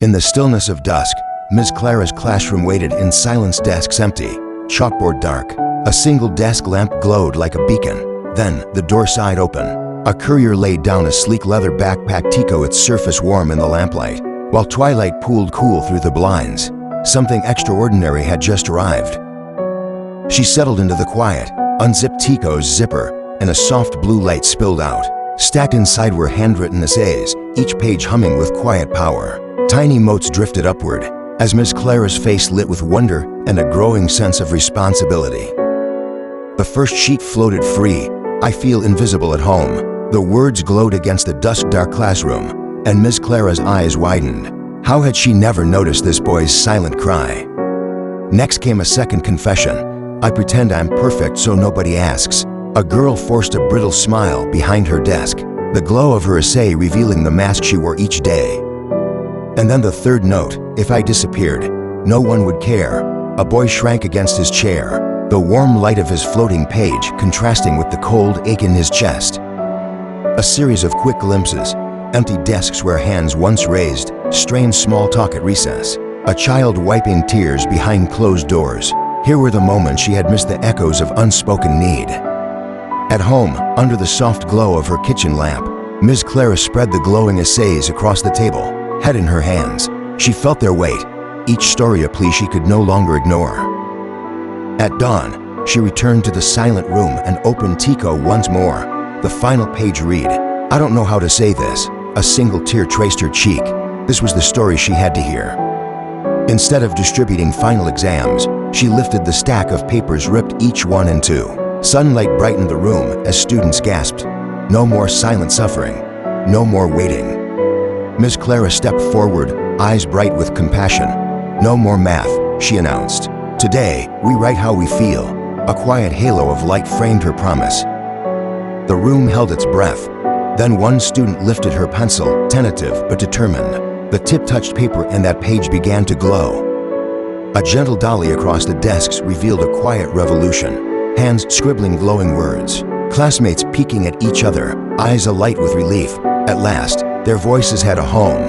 In the stillness of dusk, Ms. Clara's classroom waited in silence, desks empty, chalkboard dark. A single desk lamp glowed like a beacon. Then, the door side open. A courier laid down a sleek leather backpack, Tico, its surface warm in the lamplight, while twilight pooled cool through the blinds. Something extraordinary had just arrived. She settled into the quiet, unzipped Tico's zipper, and a soft blue light spilled out. Stacked inside were handwritten essays, each page humming with quiet power. Tiny motes drifted upward, as Miss Clara's face lit with wonder and a growing sense of responsibility. The first sheet floated free. "I feel invisible at home." The words glowed against the dusk-dark classroom, and Miss Clara's eyes widened. How had she never noticed this boy's silent cry? Next came a second confession. "I pretend I'm perfect so nobody asks." A girl forced a brittle smile behind her desk, the glow of her essay revealing the mask she wore each day. And then the third note, "If I disappeared, no one would care." A boy shrank against his chair, the warm light of his floating page contrasting with the cold ache in his chest. A series of quick glimpses, empty desks where hands once raised, strained small talk at recess, a child wiping tears behind closed doors. Here were the moments she had missed, the echoes of unspoken need. At home, under the soft glow of her kitchen lamp, Ms. Clara spread the glowing essays across the table, head in her hands. She felt their weight, each story a plea she could no longer ignore. At dawn, she returned to the silent room and opened Tico once more. The final page read, "I don't know how to say this." A single tear traced her cheek. This was the story she had to hear. Instead of distributing final exams, she lifted the stack of papers, ripped each one in two. Sunlight brightened the room as students gasped. No more silent suffering. No more waiting. Miss Clara stepped forward, eyes bright with compassion. "No more math," she announced. "Today, we write how we feel." A quiet halo of light framed her promise. The room held its breath. Then one student lifted her pencil, tentative but determined. The tip touched paper and that page began to glow. A gentle dolly across the desks revealed a quiet revolution, hands scribbling glowing words. Classmates peeking at each other, eyes alight with relief. At last, their voices had a home.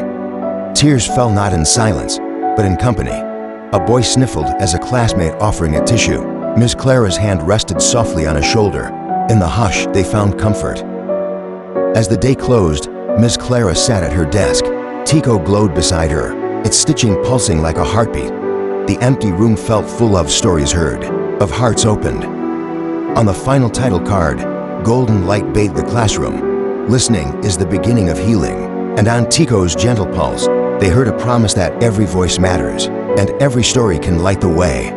Tears fell not in silence, but in company. A boy sniffled as a classmate offering a tissue. Miss Clara's hand rested softly on his shoulder. In the hush, they found comfort. As the day closed, Miss Clara sat at her desk. Tico glowed beside her, its stitching pulsing like a heartbeat. The empty room felt full of stories heard, of hearts opened. On the final title card, golden light bathed the classroom. "Listening is the beginning of healing." And on Tico's gentle pulse, they heard a promise that every voice matters, and every story can light the way.